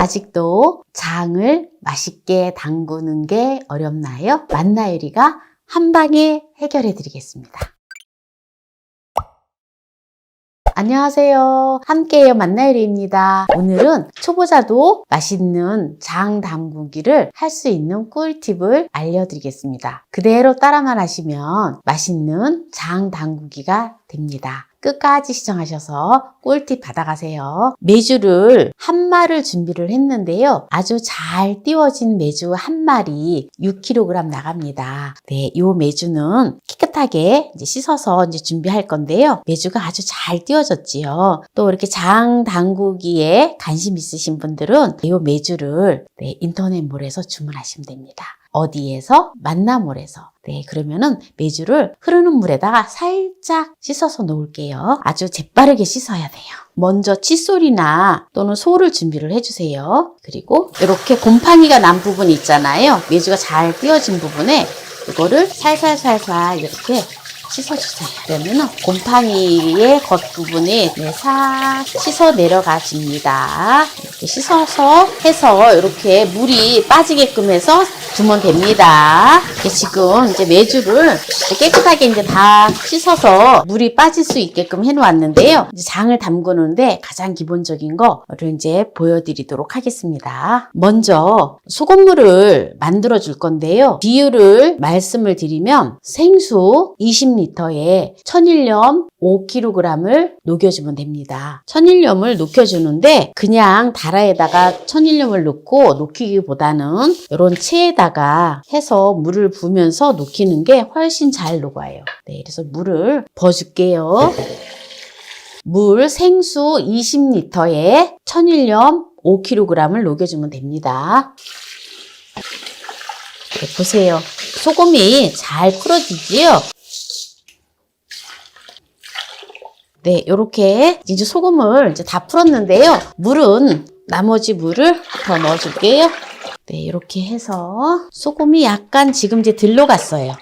아직도 장을 맛있게 담그는 게 어렵나요? 만나요리가 한 방에 해결해 드리겠습니다. 안녕하세요. 함께해요 만나요리입니다. 오늘은 초보자도 맛있는 장 담그기를 할 수 있는 꿀팁을 알려드리겠습니다. 그대로 따라만 하시면 맛있는 장 담그기가 됩니다. 끝까지 시청하셔서 꿀팁 받아가세요. 메주를 한 마를 준비를 했는데요. 아주 잘 띄워진 메주 한 마리 6kg 나갑니다. 네, 이 메주는 깨끗하게 이제 씻어서 이제 준비할 건데요. 메주가 아주 잘 띄워졌지요. 또 이렇게 장 담그기에 관심 있으신 분들은 이 메주를 인터넷몰에서 주문하시면 됩니다. 어디에서? 만나몰에서. 네, 그러면은 메주를 흐르는 물에다가 살짝 씻어서 놓을게요. 아주 재빠르게 씻어야 돼요. 먼저 칫솔이나 또는 소를 준비를 해주세요. 그리고 이렇게 곰팡이가 난 부분 있잖아요. 메주가 잘 띄워진 부분에 이거를 살살살살 이렇게 씻어주세요. 그러면은 곰팡이의 겉부분이 싹 씻어 내려가집니다. 이렇게 씻어서 해서 이렇게 물이 빠지게끔 해서 두면 됩니다. 지금 이제 메주를 깨끗하게 이제 다 씻어서 물이 빠질 수 있게끔 해놓았는데요. 이제 장을 담그는데 가장 기본적인 거를 이제 보여드리도록 하겠습니다. 먼저 소금물을 만들어 줄 건데요. 비율을 말씀을 드리면 생수 20리터에 천일염 5kg을 녹여주면 됩니다. 천일염을 녹여주는데 그냥 다라에다가 천일염을 넣고 녹이기보다는 이런 체에다가 해서 물을 부으면서 녹이는 게 훨씬 잘 녹아요. 네, 그래서 물을 부어줄게요. 물 생수 20리터에 천일염 5kg을 녹여주면 됩니다. 네, 보세요. 소금이 잘 풀어지지요? 네, 이렇게 이제 소금을 이제 다 풀었는데요. 물은 나머지 물을 더 넣어줄게요. 네, 이렇게 해서 소금이 약간 지금 이제 덜 녹았어요.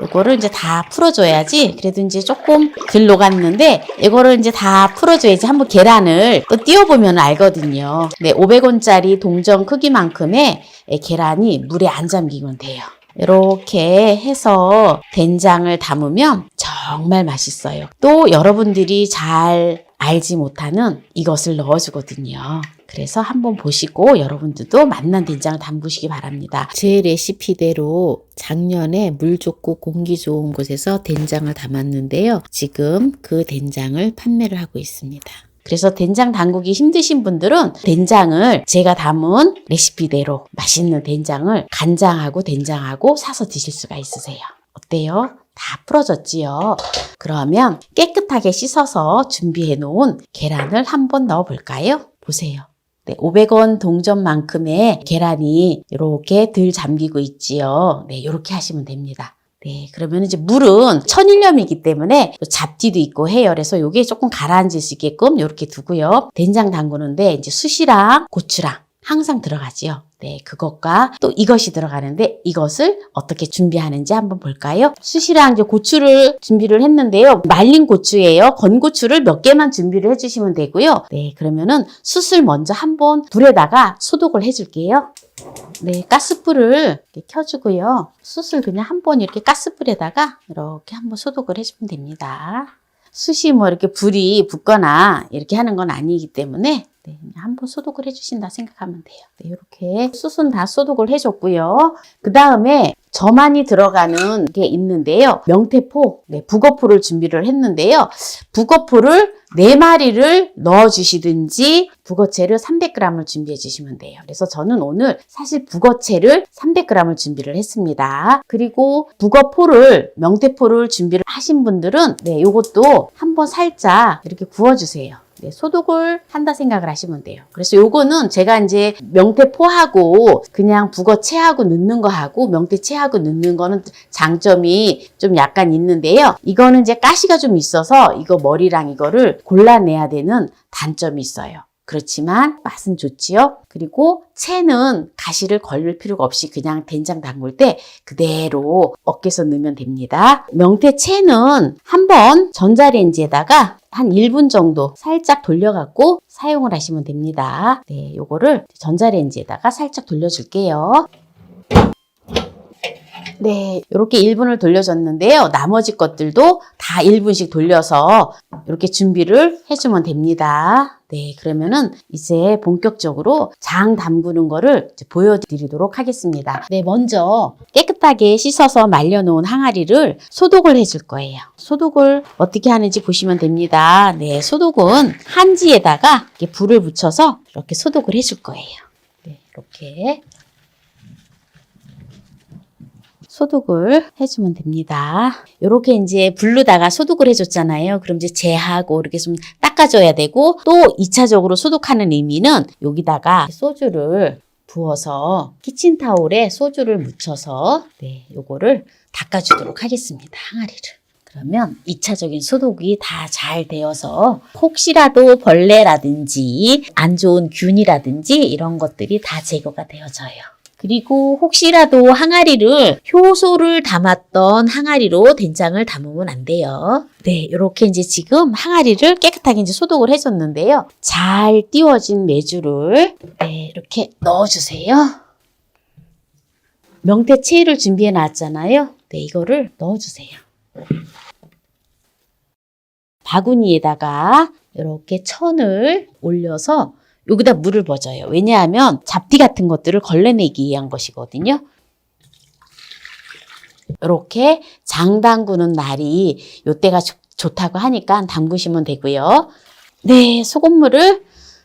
이거를 이제 다 풀어줘야지. 그래도 이제 조금 덜 녹았는데 이거를 이제 다 풀어줘야지 한번 계란을 또 띄워보면 알거든요. 네, 500원짜리 동전 크기만큼의 계란이 물에 안 잠기면 돼요. 이렇게 해서 된장을 담으면 정말 맛있어요. 또 여러분들이 잘 알지 못하는 이것을 넣어주거든요. 그래서 한번 보시고 여러분들도 맛난 된장을 담그시기 바랍니다. 제 레시피대로 작년에 물 좋고 공기 좋은 곳에서 된장을 담았는데요. 지금 그 된장을 판매를 하고 있습니다. 그래서 된장 담그기 힘드신 분들은 된장을 제가 담은 레시피대로 맛있는 된장을 간장하고 된장하고 사서 드실 수가 있으세요. 어때요? 다 풀어졌지요? 그러면 깨끗하게 씻어서 준비해 놓은 계란을 한번 넣어 볼까요? 보세요. 네, 500원 동전만큼의 계란이 이렇게 덜 잠기고 있지요. 네, 이렇게 하시면 됩니다. 네, 그러면 이제 물은 천일염이기 때문에 잡티도 있고 해요. 그래서 이게 조금 가라앉을 수 있게끔 이렇게 두고요. 된장 담그는데 이제 숯이랑 고추랑 항상 들어가지요. 네, 그것과 또 이것이 들어가는데 이것을 어떻게 준비하는지 한번 볼까요? 숯이랑 이제 고추를 준비를 했는데요. 말린 고추예요. 건고추를 몇 개만 준비를 해주시면 되고요. 네, 그러면은 숯을 먼저 한번 불에다가 소독을 해줄게요. 네, 가스불을 이렇게 켜주고요. 숯을 그냥 한번 이렇게 가스불에다가 이렇게 한번 소독을 해주면 됩니다. 숯이 뭐 이렇게 불이 붙거나 이렇게 하는 건 아니기 때문에 네, 한번 소독을 해주신다 생각하면 돼요. 네, 이렇게 숯은 다 소독을 해줬고요. 그 다음에 저만이 들어가는 게 있는데요. 명태포, 네, 북어포를 준비를 했는데요. 북어포를 4마리를 넣어주시든지 북어채를 300g을 준비해 주시면 돼요. 그래서 저는 오늘 사실 북어채를 300g을 준비를 했습니다. 그리고 북어포를, 명태포를 준비를 하신 분들은 네, 요것도 한번 살짝 이렇게 구워주세요. 네, 소독을 한다 생각을 하시면 돼요. 그래서 요거는 제가 이제 명태포하고 그냥 북어채하고 넣는 거하고 명태채하고 넣는 거는 장점이 좀 약간 있는데요. 이거는 이제 가시가 좀 있어서 이거 머리랑 이거를 골라내야 되는 단점이 있어요. 그렇지만 맛은 좋지요. 그리고 채는 가시를 걸릴 필요가 없이 그냥 된장 담글 때 그대로 어깨서 넣으면 됩니다. 명태채는 한번 전자레인지에다가 한 1분 정도 살짝 돌려갖고 사용을 하시면 됩니다. 네, 요거를 전자레인지에다가 살짝 돌려줄게요. 네, 이렇게 1분을 돌려줬는데요. 나머지 것들도 다 1분씩 돌려서 이렇게 준비를 해주면 됩니다. 네, 그러면은 이제 본격적으로 장 담그는 거를 이제 보여드리도록 하겠습니다. 네, 먼저 깨끗하게 씻어서 말려놓은 항아리를 소독을 해줄 거예요. 소독을 어떻게 하는지 보시면 됩니다. 네, 소독은 한지에다가 이렇게 불을 붙여서 이렇게 소독을 해줄 거예요. 네, 이렇게. 소독을 해주면 됩니다. 이렇게 이제 불로다가 소독을 해줬잖아요. 그럼 이제 재하고 이렇게 좀 닦아줘야 되고 또 2차적으로 소독하는 의미는 여기다가 소주를 부어서 키친타올에 소주를 묻혀서 네, 요거를 닦아주도록 하겠습니다. 항아리를. 그러면 2차적인 소독이 다 잘 되어서 혹시라도 벌레라든지 안 좋은 균이라든지 이런 것들이 다 제거가 되어져요. 그리고 혹시라도 항아리를 효소를 담았던 항아리로 된장을 담으면 안 돼요. 네, 이렇게 이제 지금 항아리를 깨끗하게 이제 소독을 해줬는데요. 잘 띄워진 메주를 네, 이렇게 넣어주세요. 명태채를 준비해 놨잖아요. 네, 이거를 넣어주세요. 바구니에다가 이렇게 천을 올려서 여기다 물을 버져요. 왜냐하면 잡티 같은 것들을 걸러내기 위한 것이거든요. 이렇게 장 담그는 날이 이때가 좋다고 하니까 담그시면 되고요. 네, 소금물을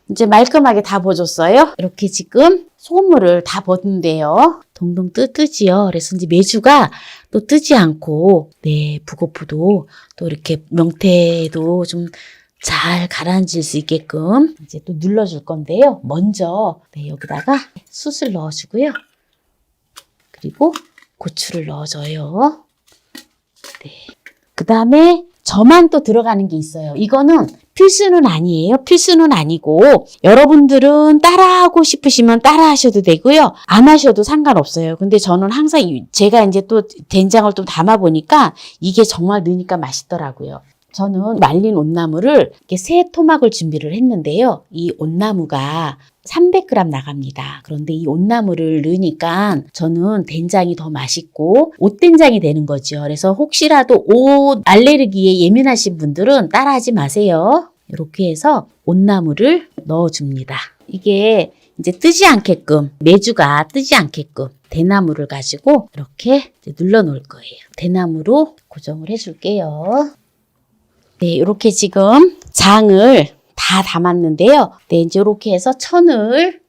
이제 말끔하게 다 버줬어요. 이렇게 지금 소금물을 다 버는데요. 동동 뜨지요. 그래서 이제 메주가 또 뜨지 않고 네, 북어포도 또 이렇게 명태도 좀 잘 가라앉을 수 있게끔 이제 또 눌러줄 건데요. 먼저 네, 여기다가 숯을 넣어주고요. 그리고 고추를 넣어줘요. 네. 그 다음에 저만 또 들어가는 게 있어요. 이거는 필수는 아니에요. 필수는 아니고 여러분들은 따라하고 싶으시면 따라하셔도 되고요. 안 하셔도 상관없어요. 근데 저는 항상 제가 이제 또 된장을 좀 담아 보니까 이게 정말 넣으니까 맛있더라고요. 저는 말린 온나무를 이렇게 새 토막을 준비를 했는데요. 이 온나무가 300g 나갑니다. 그런데 이 온나무를 넣으니까 저는 된장이 더 맛있고 옷된장이 되는 거죠. 그래서 혹시라도 옷 알레르기에 예민하신 분들은 따라하지 마세요. 이렇게 해서 온나무를 넣어줍니다. 이게 이제 뜨지 않게끔, 메주가 뜨지 않게끔 대나무를 가지고 이렇게 눌러 놓을 거예요. 대나무로 고정을 해줄게요. 네, 이렇게 지금 장을 다 담았는데요. 네, 이제 이렇게 해서 천을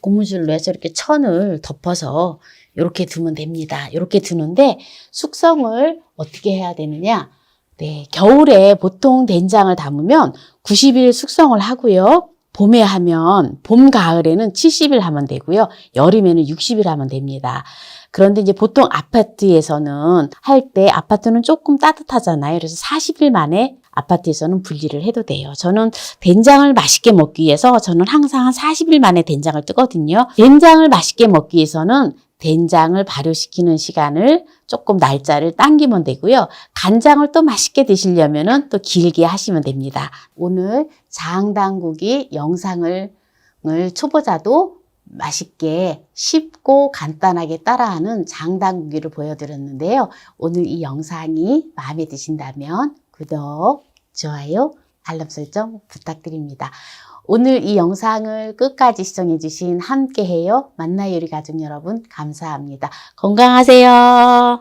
고무줄로 해서 이렇게 천을 덮어서 이렇게 두면 됩니다. 이렇게 두는데 숙성을 어떻게 해야 되느냐? 네, 겨울에 보통 된장을 담으면 90일 숙성을 하고요. 봄에 하면 봄, 가을에는 70일 하면 되고요. 여름에는 60일 하면 됩니다. 그런데 이제 보통 아파트에서는 할 때 아파트는 조금 따뜻하잖아요. 그래서 40일 만에 아파트에서는 분리를 해도 돼요. 저는 된장을 맛있게 먹기 위해서 저는 항상 한 40일 만에 된장을 뜨거든요. 된장을 맛있게 먹기 위해서는 된장을 발효시키는 시간을 조금 날짜를 당기면 되고요. 간장을 또 맛있게 드시려면은 또 길게 하시면 됩니다. 오늘 장 담그기 영상을 초보자도 맛있게 쉽고 간단하게 따라하는 장 담그기를 보여드렸는데요. 오늘 이 영상이 마음에 드신다면 구독, 좋아요, 알람 설정 부탁드립니다. 오늘 이 영상을 끝까지 시청해주신 함께해요 만나요리 가족 여러분 감사합니다. 건강하세요.